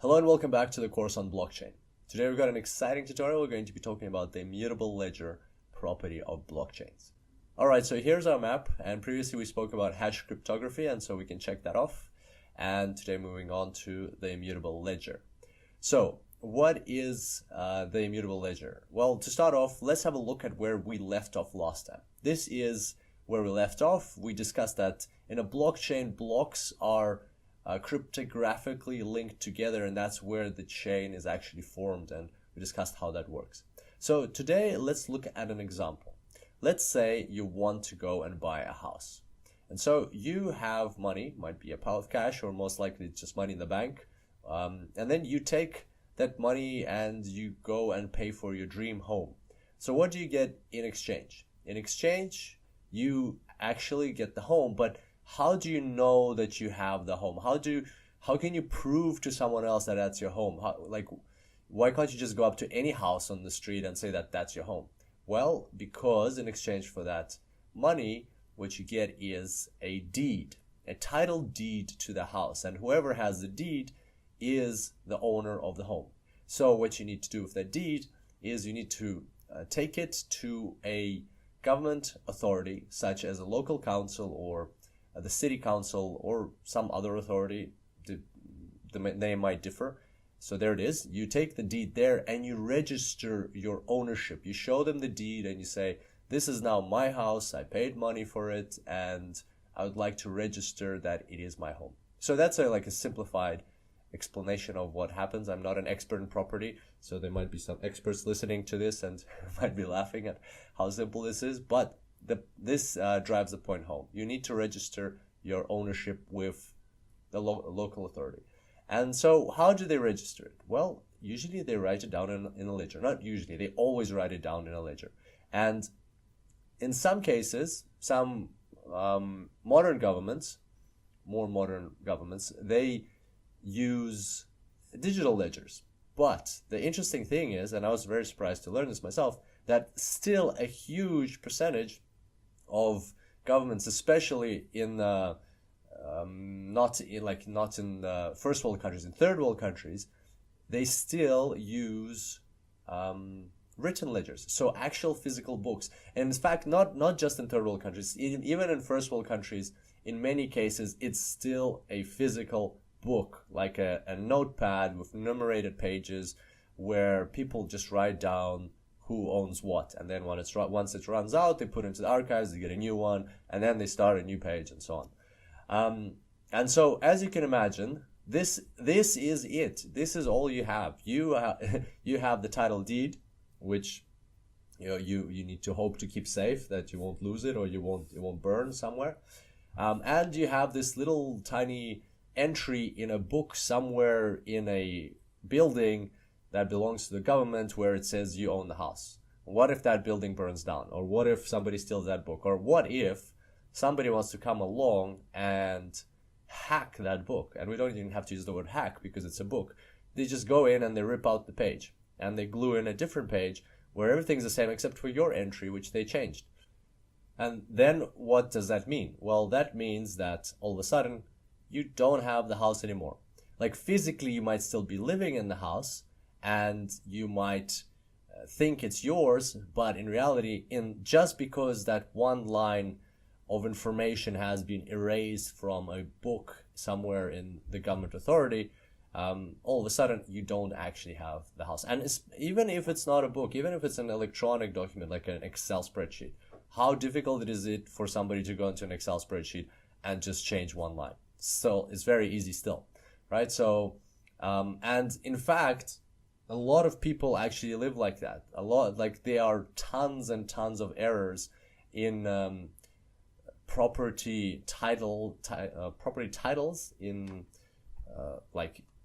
Hello and welcome back to the course on blockchain. Today we've got an exciting tutorial. We're going to be talking about the immutable ledger property of blockchains. Alright, so here's our map, and previously we spoke about hash cryptography, and so we can check that off. And today moving on to the immutable ledger. So what is the immutable ledger? Well, to start off, let's have a look at where we left off last time. This is where we left off. We discussed that in a blockchain, blocks are cryptographically linked together, and that's where the chain is actually formed, and we discussed how that works. So today let's look at an example. Let's say you want to go and buy a house, and so you have money, might be a pile of cash or most likely just money in the bank, and then you take that money and you go and pay for your dream home. So what do you get in exchange? In exchange, you actually get the home, but how do you know that you have the home? How can you prove to someone else that that's your home? Why can't you just go up to any house on the street and say that that's your home? Well, because in exchange for that money, what you get is a deed, a title deed to the house, and whoever has the deed is the owner of the home. So what you need to do with that deed is you need to take it to a government authority, such as a local council or the city council or some other authority. The name might differ. So there it is. You take the deed there and you register your ownership. You show them the deed and you say, this is now my house, I paid money for it, and I would like to register that it is my home. So that's like a simplified explanation of what happens. I'm not an expert in property, so there might be some experts listening to this and might be laughing at how simple this is, but this drives the point home. You need to register your ownership with the local authority. And so how do they register it? Well, usually they write it down in a ledger. Not usually, they always write it down in a ledger. And in some cases, some more modern governments, they use digital ledgers. But the interesting thing is, and I was very surprised to learn this myself, that still a huge percentage of governments, especially in not in the first world countries, in third world countries, they still use written ledgers, so actual physical books. And in fact, not just in third world countries, even in first world countries, in many cases, it's still a physical book, like a notepad with numerated pages, where people just write down who owns what, and then once it runs out, they put it into the archives, they get a new one, and then they start a new page, and so on. And so, as you can imagine, this is it. This is all you have. You have the title deed, which you need to hope to keep safe, that you won't lose it or it won't burn somewhere. And you have this little tiny entry in a book somewhere in a building that belongs to the government, where it says you own the house. What if that building burns down? Or what if somebody steals that book? Or what if somebody wants to come along and hack that book? And we don't even have to use the word hack because it's a book. They just go in and they rip out the page and they glue in a different page where everything's the same except for your entry, which they changed. And then what does that mean? Well, that means that all of a sudden you don't have the house anymore. Like physically, you might still be living in the house, and you might think it's yours, but in reality, just because that one line of information has been erased from a book somewhere in the government authority, all of a sudden you don't actually have the house. And even if it's not a book, even if it's an electronic document like an Excel spreadsheet, how difficult is it for somebody to go into an Excel spreadsheet and just change one line? So it's very easy still, right? So, and in fact, a lot of people actually live like that. There are tons and tons of errors in property titles in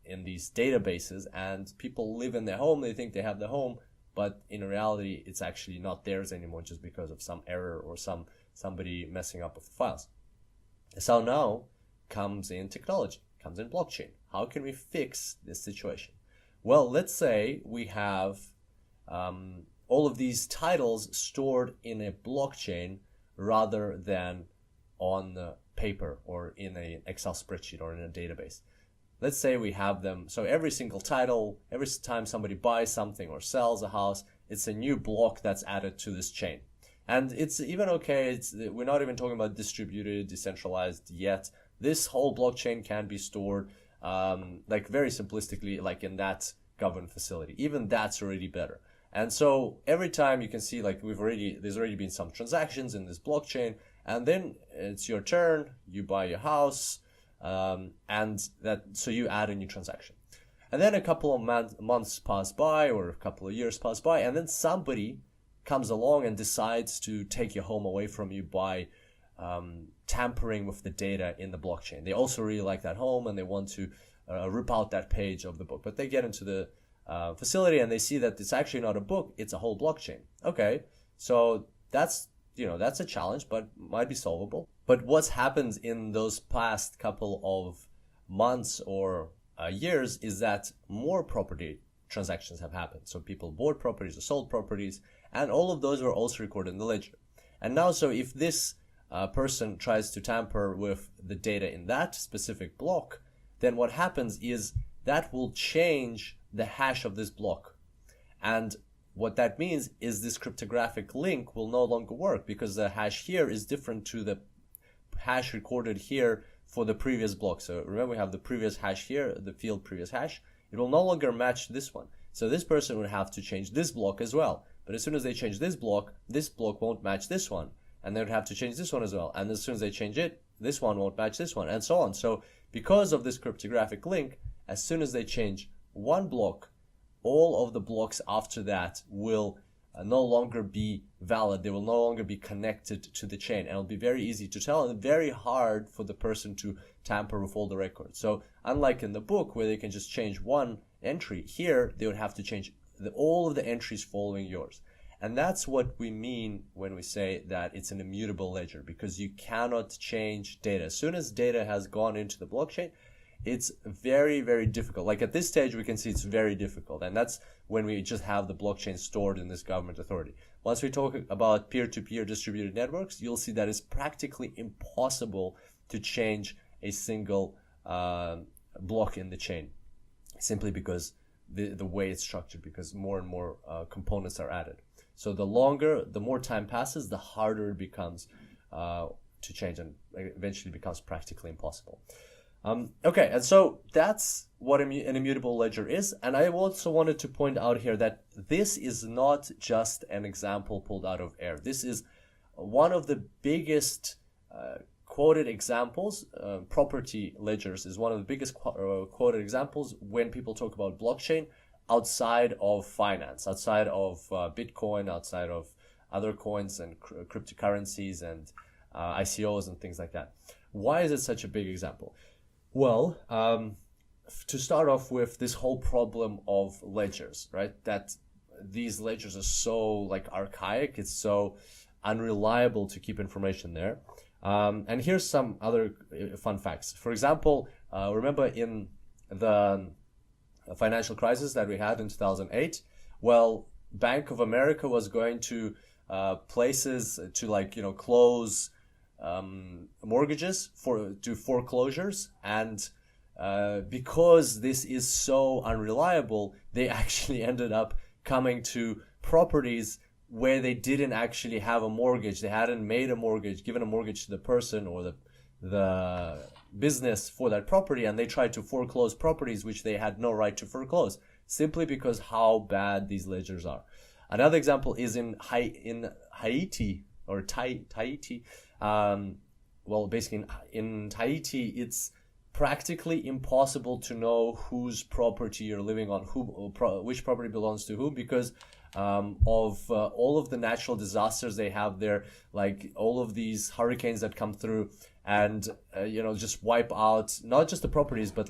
in these databases, and people live in their home. They think they have the home, but in reality, it's actually not theirs anymore, just because of some error or somebody messing up with the files. So now comes in technology, comes in blockchain. How can we fix this situation? Well, let's say we have all of these titles stored in a blockchain rather than on paper or in an Excel spreadsheet or in a database. let's say we have them. So every single title, every time somebody buys something or sells a house, it's a new block that's added to this chain. And it's even okay, we're not even talking about distributed, decentralized yet. This whole blockchain can be stored like very simplistically, like in that governed facility. Even that's already better. And so every time you can see, like there's already been some transactions in this blockchain, and then it's your turn, you buy your house, so you add a new transaction. And then a couple of months pass by, or a couple of years pass by, and then somebody comes along and decides to take your home away from you by tampering with the data in the blockchain. They also really like that home and they want to rip out that page of the book, but they get into the facility and they see that it's actually not a book, it's a whole blockchain. Okay, so that's a challenge, but might be solvable. But what's happened in those past couple of months or years is that more property transactions have happened. So people bought properties or sold properties, and all of those were also recorded in the ledger. And now, so if this person tries to tamper with the data in that specific block, then what happens is that will change the hash of this block. And what that means is this cryptographic link will no longer work, because the hash here is different to the hash recorded here for the previous block. So remember, we have the previous hash here, the field previous hash. It will no longer match this one. So this person would have to change this block as well. But as soon as they change this block won't match this one. And they would have to change this one as well. And as soon as they change it, this one won't match this one, and so on. So because of this cryptographic link, as soon as they change one block, all of the blocks after that will no longer be valid. They will no longer be connected to the chain, and it'll be very easy to tell and very hard for the person to tamper with all the records. So unlike in the book where they can just change one entry, here they would have to change all of the entries following yours. And that's what we mean when we say that it's an immutable ledger, because you cannot change data. As soon as data has gone into the blockchain, it's very, very difficult. Like at this stage, we can see it's very difficult. And that's when we just have the blockchain stored in this government authority. Once we talk about peer-to-peer distributed networks, you'll see that it's practically impossible to change a single block in the chain, simply because the way it's structured, because more and more components are added. So the more time passes, the harder it becomes to change, and eventually becomes practically impossible. Okay, and so that's what an immutable ledger is. And I also wanted to point out here that this is not just an example pulled out of air. This is one of the biggest quoted examples. Property ledgers is one of the biggest quoted examples when people talk about blockchain outside of finance, outside of Bitcoin, outside of other coins and cryptocurrencies and ICOs and things like that. Why is it such a big example? Well, to start off with, this whole problem of ledgers, right? That these ledgers are so archaic, it's so unreliable to keep information there. And here's some other fun facts. For example, remember in the financial crisis that we had in 2008, well, Bank of America was going to places to close mortgages to foreclosures, and because this is so unreliable, they actually ended up coming to properties where they didn't actually have a mortgage. They hadn't made a mortgage, given a mortgage to the person or the business for that property, and they tried to foreclose properties which they had no right to foreclose, simply because how bad these ledgers are. Another example is in Haiti or Tahiti. Well, basically in Tahiti, it's practically impossible to know whose property you're living on, which property belongs to whom, because of all of the natural disasters they have there, like all of these hurricanes that come through and just wipe out not just the properties, but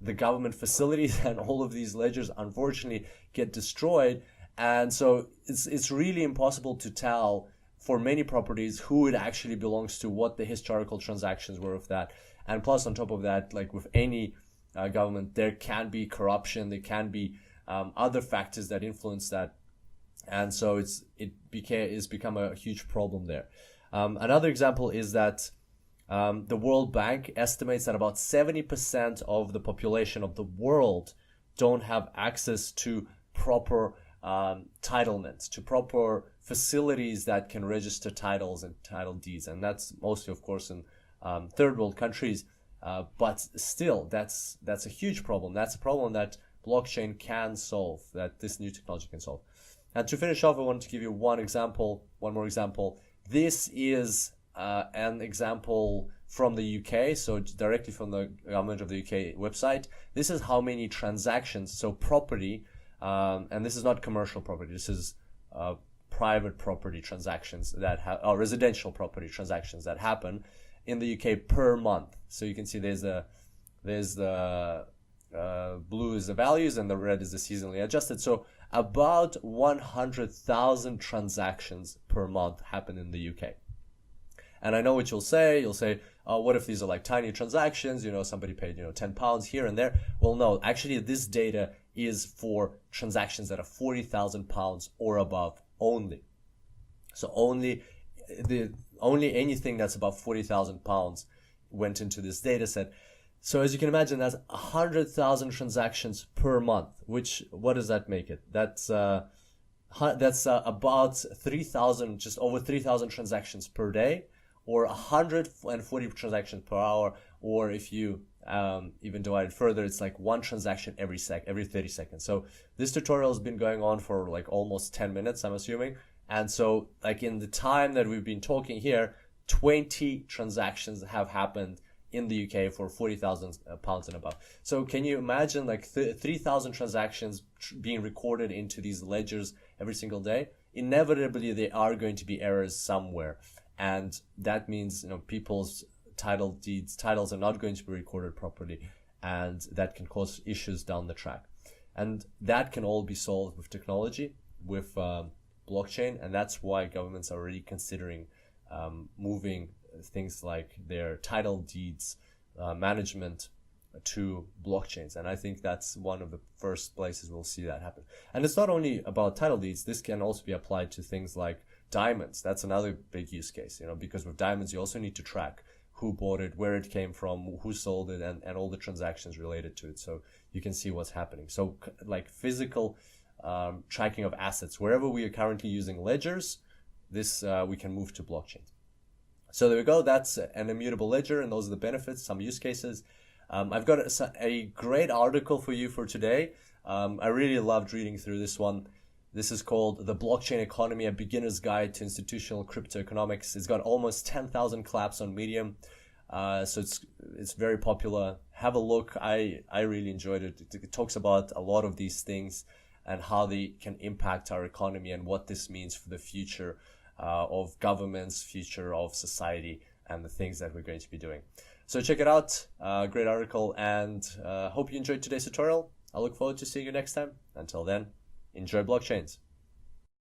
the government facilities, and all of these ledgers unfortunately get destroyed. And so it's really impossible to tell for many properties who it actually belongs to, what the historical transactions were of that. And plus, on top of that, with any government, there can be corruption, there can be other factors that influence that. And so it's become a huge problem there. Another example is that The World Bank estimates that about 70% of the population of the world don't have access to proper titlements, to proper facilities that can register titles and title deeds. And that's mostly, of course, in third world countries. But still, that's a huge problem. That's a problem that blockchain can solve, that this new technology can solve. And to finish off, I wanted to give you one more example. This is an example from the UK, so directly from the government of the UK website. This is how many transactions, so property, and this is not commercial property, this is private property transactions that or residential property transactions that happen in the UK per month. So you can see there's the blue is the values and the red is the seasonally adjusted. So about 100,000 transactions per month happen in the UK. And I know what you'll say, what if these are like tiny transactions, somebody paid, £10 here and there. Well, no, actually this data is for transactions that are £40,000 or above only. So only anything that's above £40,000 went into this data set. So as you can imagine, that's 100,000 transactions per month, what does that make it? That's about 3,000, just over 3,000 transactions per day, or 140 transactions per hour, or if you even divide it further, it's like one transaction every 30 seconds. So this tutorial has been going on for like almost 10 minutes, I'm assuming. And so like in the time that we've been talking here, 20 transactions have happened in the UK for £40,000 and above. So can you imagine like 3,000 transactions being recorded into these ledgers every single day? Inevitably, there are going to be errors somewhere. And that means, people's titles are not going to be recorded properly, and that can cause issues down the track. And that can all be solved with technology, with blockchain, and that's why governments are already considering moving things like their title deeds management to blockchains. And I think that's one of the first places we'll see that happen. And it's not only about title deeds, this can also be applied to things like diamonds. That's another big use case, because with diamonds you also need to track who bought it, where it came from, who sold it, and all the transactions related to it, so you can see what's happening. So like physical tracking of assets, wherever we are currently using ledgers, this we can move to blockchain. So there we go, that's an immutable ledger, and those are the benefits, some use cases. I've got a great article for you for today. I really loved reading through this one. This is called The Blockchain Economy, a Beginner's Guide to Institutional Crypto Economics. It's got almost 10,000 claps on Medium. So it's very popular. Have a look. I really enjoyed it. It talks about a lot of these things and how they can impact our economy and what this means for the future of governments, future of society, and the things that we're going to be doing. So check it out. Great article, and hope you enjoyed today's tutorial. I look forward to seeing you next time. Until then, enjoy blockchains.